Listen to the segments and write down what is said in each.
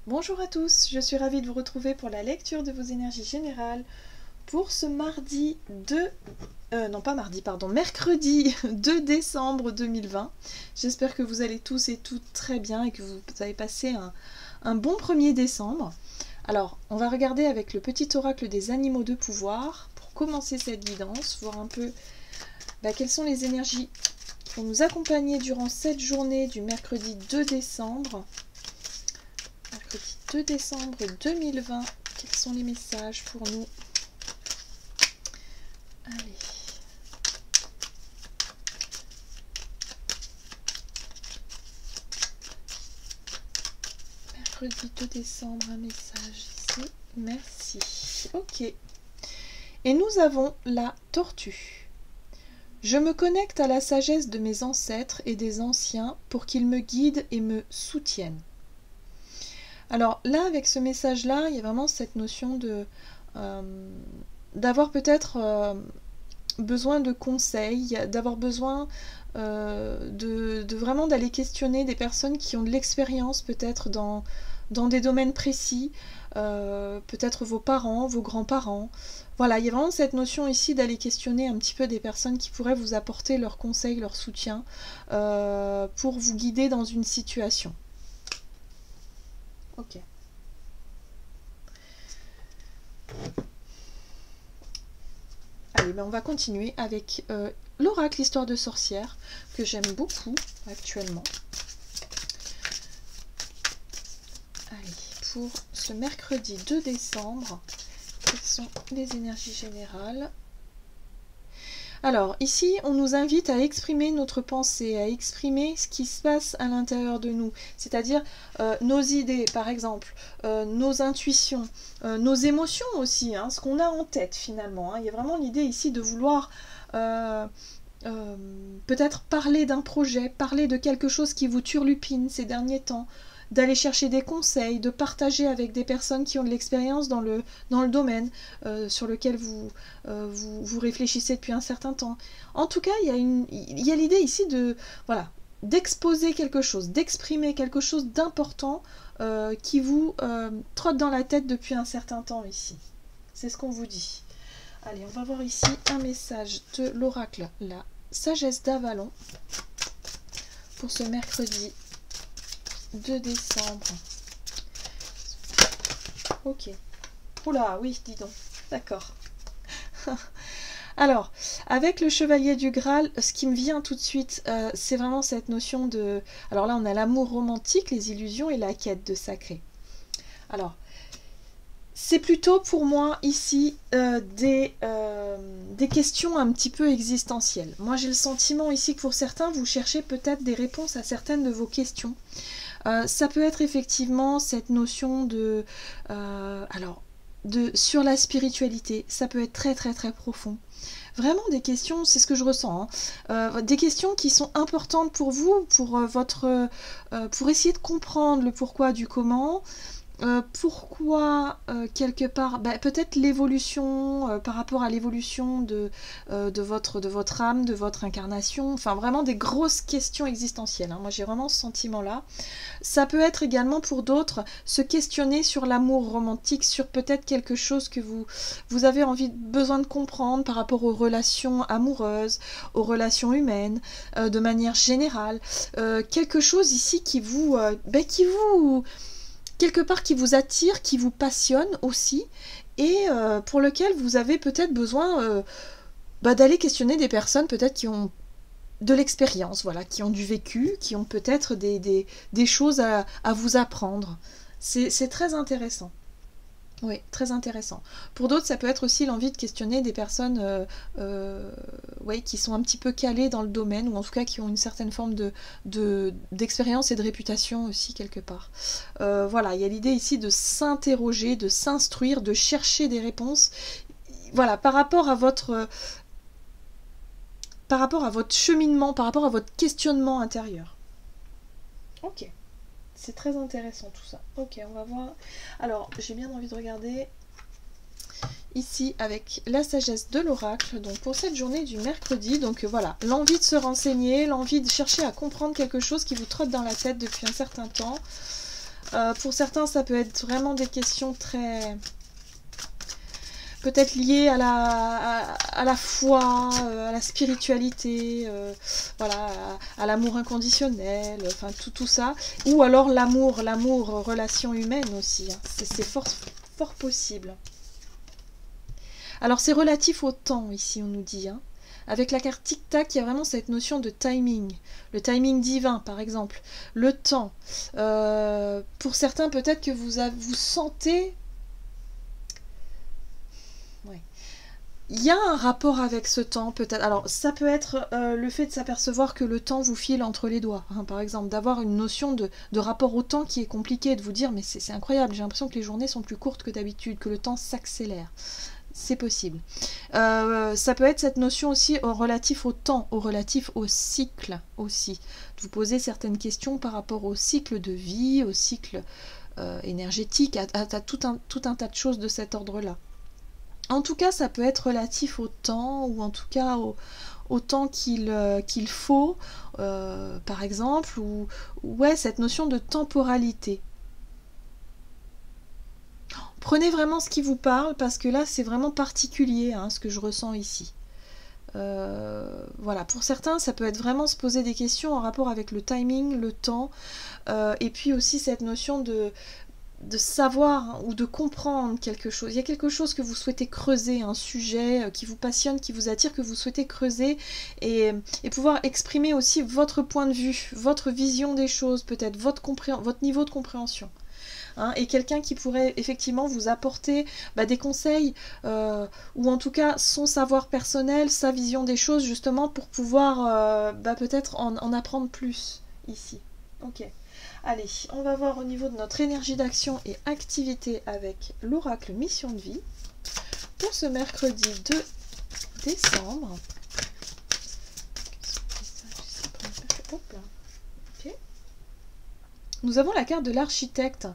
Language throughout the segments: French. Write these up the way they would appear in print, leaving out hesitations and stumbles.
Bonjour à tous, je suis ravie de vous retrouver pour la lecture de vos énergies générales pour ce mardi 2, mercredi 2 décembre 2020. J'espère que vous allez tous et toutes très bien et que vous avez passé un bon 1er décembre. Alors, on va regarder avec le petit oracle des animaux de pouvoir pour commencer cette guidance, voir un peu quelles sont les énergies pour nous accompagner durant cette journée du mercredi 2 décembre. Mercredi 2 décembre 2020, quels sont les messages pour nous? Allez. Mercredi 2 décembre, un message ici. Merci. Ok. Et nous avons la tortue. Je me connecte à la sagesse de mes ancêtres et des anciens pour qu'ils me guident et me soutiennent. Alors là, avec ce message-là, il y a vraiment cette notion de d'avoir peut-être besoin de conseils, d'avoir besoin de vraiment d'aller questionner des personnes qui ont de l'expérience peut-être dans des domaines précis, peut-être vos parents, vos grands-parents. Voilà, il y a vraiment cette notion ici d'aller questionner un petit peu des personnes qui pourraient vous apporter leurs conseils, leur soutien pour vous guider dans une situation. Ok. Allez, on va continuer avec l'oracle Histoire de sorcière, que j'aime beaucoup actuellement. Allez, pour ce mercredi 2 décembre, quelles sont les énergies générales? Alors, ici, on nous invite à exprimer notre pensée, à exprimer ce qui se passe à l'intérieur de nous, c'est-à-dire nos idées, par exemple, nos intuitions, nos émotions aussi, hein, ce qu'on a en tête finalement. Hein. Il y a vraiment l'idée ici de vouloir peut-être parler d'un projet, parler de quelque chose qui vous turlupine ces derniers temps, d'aller chercher des conseils, de partager avec des personnes qui ont de l'expérience dans le domaine sur lequel vous réfléchissez depuis un certain temps. En tout cas, il y a l'idée ici de d'exposer quelque chose, d'exprimer quelque chose d'important qui vous trotte dans la tête depuis un certain temps ici. C'est ce qu'on vous dit. Allez, on va voir ici un message de l'oracle, la sagesse d'Avalon, pour ce mercredi 2 décembre. Ok. Oula, oui, dis donc. D'accord. Alors, avec le chevalier du Graal, ce qui me vient tout de suite, c'est vraiment cette notion de... Alors là, on a l'amour romantique, les illusions et la quête de sacré. Alors, c'est plutôt pour moi ici des questions un petit peu existentielles. Moi, j'ai le sentiment ici que pour certains, vous cherchez peut-être des réponses à certaines de vos questions. Ça peut être effectivement cette notion de... sur la spiritualité, ça peut être très très très profond. Vraiment des questions, c'est ce que je ressens, hein, des questions qui sont importantes pour vous, pour essayer de comprendre le pourquoi du comment. Pourquoi quelque part peut-être l'évolution par rapport à l'évolution de votre âme, de votre incarnation, enfin vraiment des grosses questions existentielles, hein. Moi j'ai vraiment ce sentiment là. Ça peut être également pour d'autres se questionner sur l'amour romantique, sur peut-être quelque chose que vous avez besoin de comprendre par rapport aux relations amoureuses, aux relations humaines, de manière générale, quelque chose ici qui vous quelque part qui vous attire, qui vous passionne aussi, et pour lequel vous avez peut-être besoin d'aller questionner des personnes peut-être qui ont de l'expérience, voilà, qui ont du vécu, qui ont peut-être des choses à vous apprendre. C'est très intéressant. Oui, très intéressant. Pour d'autres, ça peut être aussi l'envie de questionner des personnes qui sont un petit peu calées dans le domaine, ou en tout cas qui ont une certaine forme d'expérience et de réputation aussi quelque part. Voilà, il y a l'idée ici de s'interroger, de s'instruire, de chercher des réponses. Voilà, par rapport à votre cheminement, par rapport à votre questionnement intérieur. Ok. C'est très intéressant tout ça. Ok, on va voir. Alors, j'ai bien envie de regarder ici avec la sagesse de l'oracle, donc pour cette journée du mercredi. Donc voilà, l'envie de se renseigner, l'envie de chercher à comprendre quelque chose qui vous trotte dans la tête depuis un certain temps. Pour certains, ça peut être vraiment des questions très... peut-être liées à la foi, à la spiritualité, voilà, à l'amour inconditionnel, enfin tout ça. Ou alors l'amour, relation humaine aussi. Hein. C'est fort possible. Alors c'est relatif au temps ici, on nous dit. Hein. Avec la carte tic-tac, il y a vraiment cette notion de timing. Le timing divin, par exemple. Le temps. Pour certains, peut-être que vous sentez... Ouais. Il y a un rapport avec ce temps, peut-être. Alors, ça peut être le fait de s'apercevoir que le temps vous file entre les doigts, hein, par exemple. D'avoir une notion de rapport au temps qui est compliquée, de vous dire, mais c'est incroyable, j'ai l'impression que les journées sont plus courtes que d'habitude, que le temps s'accélère. C'est possible. Ça peut être cette notion aussi relatif au temps, relatif au cycle aussi. De vous poser certaines questions par rapport au cycle de vie, au cycle énergétique, à tout un tas de choses de cet ordre-là. En tout cas, ça peut être relatif au temps, ou en tout cas au temps qu'il faut, par exemple, ou ouais, cette notion de temporalité. Prenez vraiment ce qui vous parle, parce que là, c'est vraiment particulier, hein, ce que je ressens ici. Voilà, pour certains, ça peut être vraiment se poser des questions en rapport avec le timing, le temps, et puis aussi cette notion de savoir ou de comprendre quelque chose. Il y a quelque chose que vous souhaitez creuser, un sujet qui vous passionne, qui vous attire, que vous souhaitez creuser, et pouvoir exprimer aussi votre point de vue, votre vision des choses, peut-être votre niveau de compréhension. Hein, et quelqu'un qui pourrait effectivement vous apporter des conseils, ou en tout cas son savoir personnel, sa vision des choses, justement pour pouvoir peut-être en apprendre plus ici. Ok. Allez, on va voir au niveau de notre énergie d'action et activité avec l'oracle Mission de Vie pour ce mercredi 2 décembre. Hop là. Okay. Nous avons la carte de l'architecte.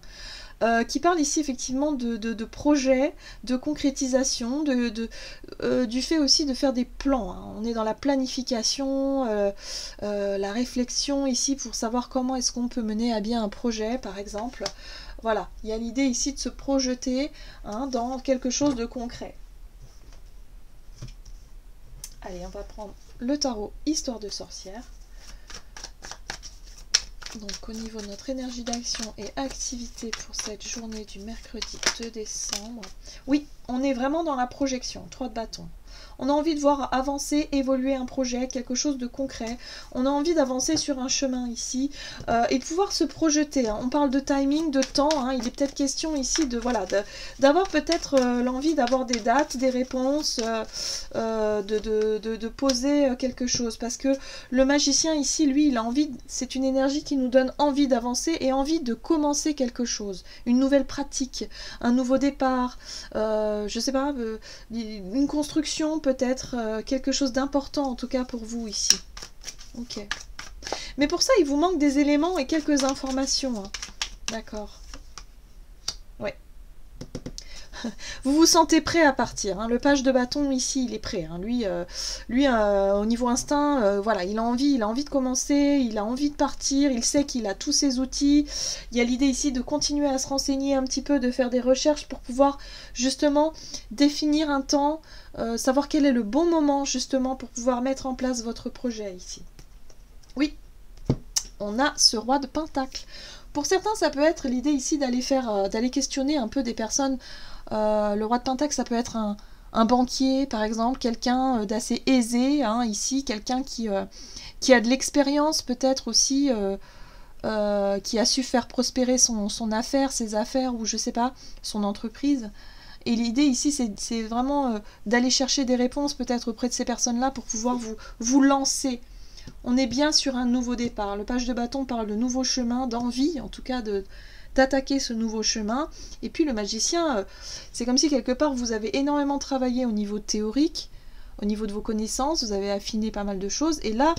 Qui parle ici effectivement de projets, de concrétisation, du fait aussi de faire des plans. Hein. On est dans la planification, la réflexion ici pour savoir comment est-ce qu'on peut mener à bien un projet, par exemple. Voilà, il y a l'idée ici de se projeter, hein, dans quelque chose de concret. Allez, on va prendre le tarot Histoire de sorcière. Donc au niveau de notre énergie d'action et activité pour cette journée du mercredi 2 décembre, oui, on est vraiment dans la projection, 3 de bâton. On a envie de voir avancer, évoluer un projet, quelque chose de concret. On a envie d'avancer sur un chemin ici et de pouvoir se projeter. Hein. On parle de timing, de temps. Hein. Il est peut-être question ici d'avoir peut-être l'envie d'avoir des dates, des réponses, de poser quelque chose. Parce que le magicien ici, lui, il a envie. C'est une énergie qui nous donne envie d'avancer et envie de commencer quelque chose. Une nouvelle pratique, un nouveau départ, je sais pas, une construction peut-être, quelque chose d'important en tout cas pour vous ici. Ok. Mais pour ça, il vous manque des éléments et quelques informations. Hein. D'accord. Ouais. Vous vous sentez prêt à partir. Hein. Le page de bâton ici, il est prêt. Hein. Lui, au niveau instinct, voilà, il a envie de commencer, il a envie de partir, il sait qu'il a tous ses outils. Il y a l'idée ici de continuer à se renseigner un petit peu, de faire des recherches pour pouvoir justement définir un temps, savoir quel est le bon moment justement pour pouvoir mettre en place votre projet ici. Oui, on a ce roi de Pentacle. Pour certains, ça peut être l'idée ici d'aller questionner un peu des personnes. Le roi de Pentacle, ça peut être un banquier, par exemple, quelqu'un d'assez aisé, hein, ici, quelqu'un qui a de l'expérience, peut-être aussi, qui a su faire prospérer son affaire, ses affaires, ou je sais pas, son entreprise. Et l'idée ici, c'est vraiment d'aller chercher des réponses, peut-être auprès de ces personnes-là, pour pouvoir vous lancer. On est bien sur un nouveau départ. Le page de bâton parle de nouveaux chemins, d'envie, en tout cas, d'attaquer ce nouveau chemin. Et puis le magicien, c'est comme si quelque part vous avez énormément travaillé au niveau théorique, au niveau de vos connaissances, vous avez affiné pas mal de choses, et là,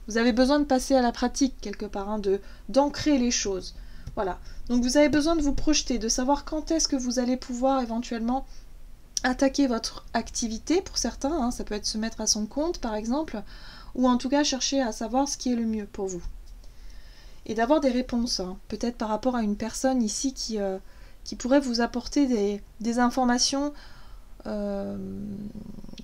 vous avez besoin de passer à la pratique quelque part, hein, d'ancrer les choses. Voilà. Donc vous avez besoin de vous projeter, de savoir quand est-ce que vous allez pouvoir éventuellement attaquer votre activité. Pour certains, hein, ça peut être se mettre à son compte par exemple, ou en tout cas chercher à savoir ce qui est le mieux pour vous. et d'avoir des réponses, hein. Peut-être par rapport à une personne ici qui pourrait vous apporter des informations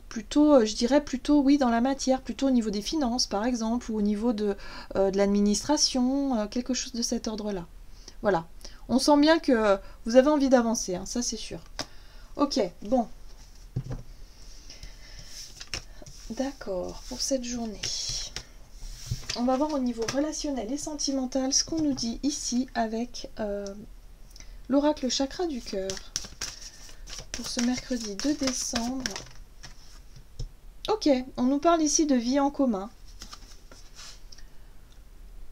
plutôt, je dirais plutôt, oui, dans la matière, plutôt au niveau des finances, par exemple, ou au niveau de l'administration, quelque chose de cet ordre-là. Voilà. On sent bien que vous avez envie d'avancer, hein, ça c'est sûr. Ok, bon. D'accord, pour cette journée. On va voir au niveau relationnel et sentimental ce qu'on nous dit ici avec l'oracle chakra du cœur. Pour ce mercredi 2 décembre. Ok, on nous parle ici de vie en commun.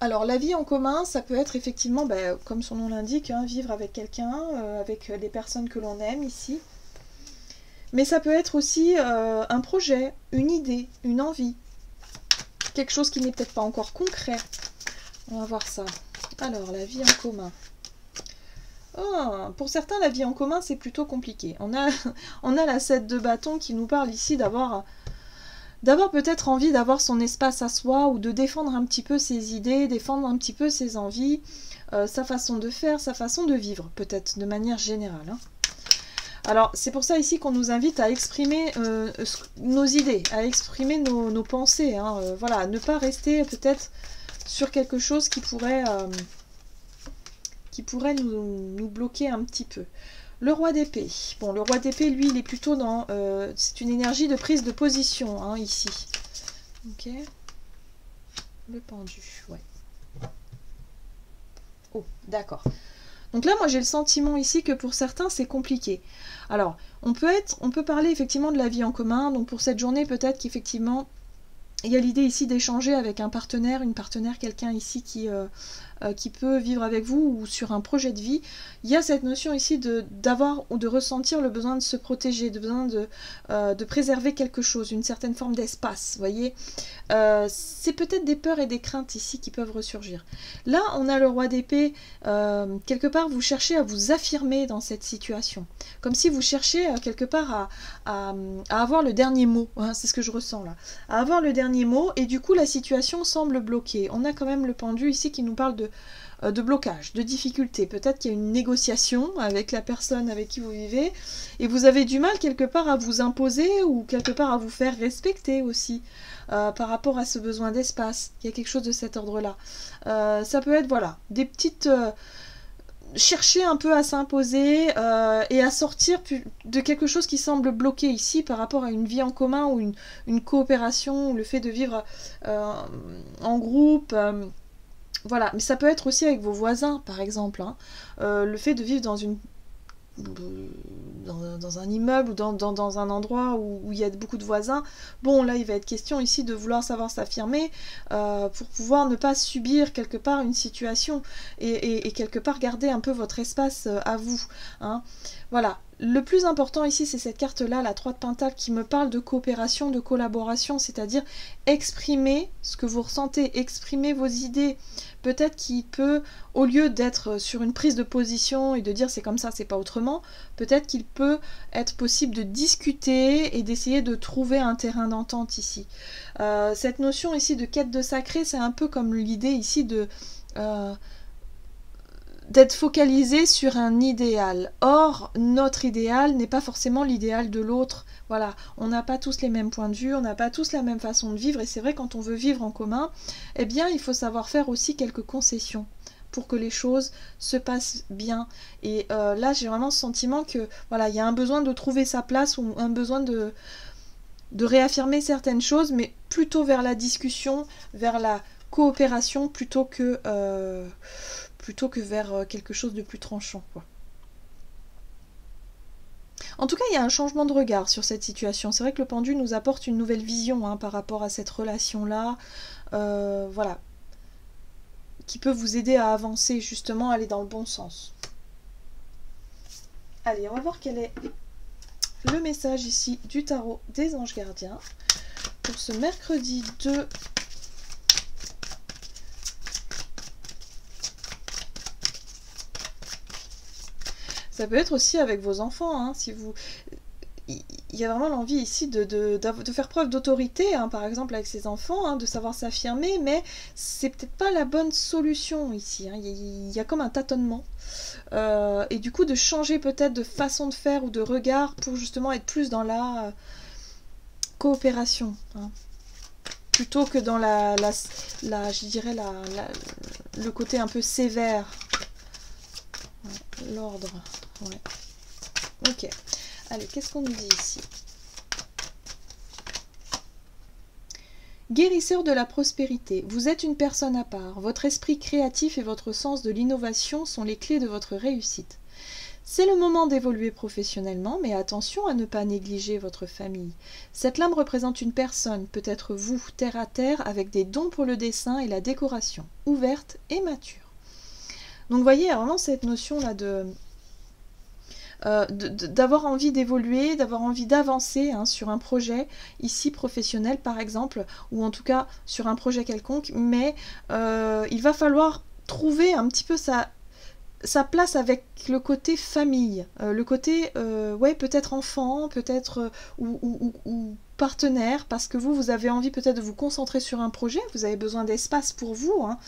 Alors la vie en commun, ça peut être effectivement, comme son nom l'indique, hein, vivre avec quelqu'un, avec des personnes que l'on aime ici. Mais ça peut être aussi un projet, une idée, une envie. Quelque chose qui n'est peut-être pas encore concret. On va voir ça. Alors, la vie en commun. Oh, pour certains, la vie en commun, c'est plutôt compliqué. On a la 7 de bâton qui nous parle ici d'avoir peut-être envie d'avoir son espace à soi ou de défendre un petit peu ses idées, défendre un petit peu ses envies, sa façon de faire, sa façon de vivre, peut-être de manière générale, hein. Alors, c'est pour ça ici qu'on nous invite à exprimer nos idées, à exprimer nos pensées, hein, voilà, ne pas rester peut-être sur quelque chose qui pourrait nous bloquer un petit peu. Le roi d'épée. Bon, le roi d'épée, lui, il est plutôt dans... c'est une énergie de prise de position, hein, ici. Ok. Le pendu, ouais. Oh, d'accord. Donc là, moi, j'ai le sentiment ici que pour certains, c'est compliqué. Alors, on peut parler effectivement de la vie en commun. Donc pour cette journée, peut-être qu'effectivement, il y a l'idée ici d'échanger avec un partenaire, une partenaire, quelqu'un ici qui peut vivre avec vous ou sur un projet de vie. Il y a cette notion ici d'avoir ou de ressentir le besoin de se protéger, de besoin de préserver quelque chose, une certaine forme d'espace, vous voyez. C'est peut-être des peurs et des craintes ici qui peuvent ressurgir. Là, on a le roi d'épée, quelque part, vous cherchez à vous affirmer dans cette situation. Comme si vous cherchez quelque part à avoir le dernier mot, hein, c'est ce que je ressens là. À avoir le dernier mot, et du coup, la situation semble bloquée. On a quand même le pendu ici qui nous parle de blocage, de difficulté. Peut-être qu'il y a une négociation avec la personne avec qui vous vivez, et vous avez du mal quelque part à vous imposer, ou quelque part à vous faire respecter aussi. Par rapport à ce besoin d'espace. Il y a quelque chose de cet ordre-là. Ça peut être, voilà, des petites... chercher un peu à s'imposer et à sortir de quelque chose qui semble bloqué ici par rapport à une vie en commun ou une coopération, ou le fait de vivre en groupe... voilà, mais ça peut être aussi avec vos voisins, par exemple, hein. Le fait de vivre dans un immeuble ou dans un endroit où il y a beaucoup de voisins. Bon, là, il va être question ici de vouloir savoir s'affirmer pour pouvoir ne pas subir quelque part une situation et quelque part garder un peu votre espace à vous, hein. Voilà. Le plus important ici, c'est cette carte-là, la 3 de Pentacle, qui me parle de coopération, de collaboration, c'est-à-dire exprimer ce que vous ressentez, exprimer vos idées. Peut-être qu'il peut, au lieu d'être sur une prise de position et de dire c'est comme ça, c'est pas autrement, peut-être qu'il peut être possible de discuter et d'essayer de trouver un terrain d'entente ici. Cette notion ici de quête de sacré, c'est un peu comme l'idée ici d'être focalisé sur un idéal. Or, notre idéal n'est pas forcément l'idéal de l'autre. Voilà, on n'a pas tous les mêmes points de vue, on n'a pas tous la même façon de vivre, et c'est vrai, quand on veut vivre en commun, eh bien, il faut savoir faire aussi quelques concessions pour que les choses se passent bien. Et là, j'ai vraiment ce sentiment que, voilà, il y a un besoin de trouver sa place, ou un besoin de réaffirmer certaines choses, mais plutôt vers la discussion, vers la coopération, plutôt que vers quelque chose de plus tranchant, quoi. En tout cas, il y a un changement de regard sur cette situation. C'est vrai que le pendu nous apporte une nouvelle vision, hein, par rapport à cette relation-là, voilà, qui peut vous aider à avancer, justement, à aller dans le bon sens. Allez, on va voir quel est le message ici du tarot des anges gardiens pour ce mercredi 2 Ça peut être aussi avec vos enfants, hein, si vous... il y a vraiment l'envie ici de faire preuve d'autorité, hein, par exemple avec ses enfants, hein, de savoir s'affirmer, mais c'est peut-être pas la bonne solution ici, hein. Il y a comme un tâtonnement. Et du coup de changer peut-être de façon de faire ou de regard pour justement être plus dans la coopération, hein, plutôt que dans je dirais le côté un peu sévère. Ouais, l'ordre, ouais. Ok. Allez, qu'est-ce qu'on nous dit ici? Guérisseur de la prospérité, vous êtes une personne à part. Votre esprit créatif et votre sens de l'innovation sont les clés de votre réussite. C'est le moment d'évoluer professionnellement, mais attention à ne pas négliger votre famille. Cette lame représente une personne, peut-être vous, terre à terre, avec des dons pour le dessin et la décoration, ouverte et mature. Donc vous voyez, il y a vraiment cette notion-là d'avoir envie d'évoluer, d'avoir envie d'avancer, hein, sur un projet ici professionnel par exemple, ou en tout cas sur un projet quelconque, mais il va falloir trouver un petit peu sa place avec le côté famille, le côté ouais, peut-être enfant, peut-être ou partenaire, parce que vous avez envie peut-être de vous concentrer sur un projet, vous avez besoin d'espace pour vous, hein,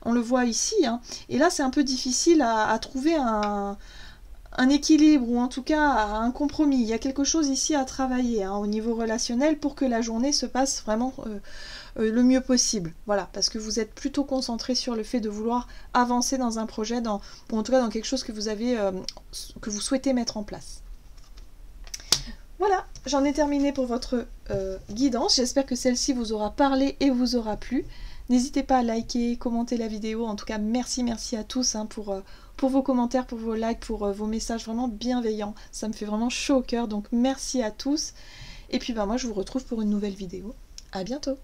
on le voit ici, hein, et là c'est un peu difficile à trouver un équilibre, ou en tout cas un compromis. Il y a quelque chose ici à travailler, hein, au niveau relationnel, pour que la journée se passe vraiment le mieux possible. Voilà, parce que vous êtes plutôt concentré sur le fait de vouloir avancer dans un projet, ou en tout cas dans quelque chose que vous souhaitez mettre en place. Voilà, j'en ai terminé pour votre guidance. J'espère que celle-ci vous aura parlé et vous aura plu. N'hésitez pas à liker, commenter la vidéo. En tout cas, merci à tous, hein, pour vos commentaires, pour vos likes, pour vos messages vraiment bienveillants. Ça me fait vraiment chaud au cœur, donc merci à tous. Et puis moi je vous retrouve pour une nouvelle vidéo. À bientôt.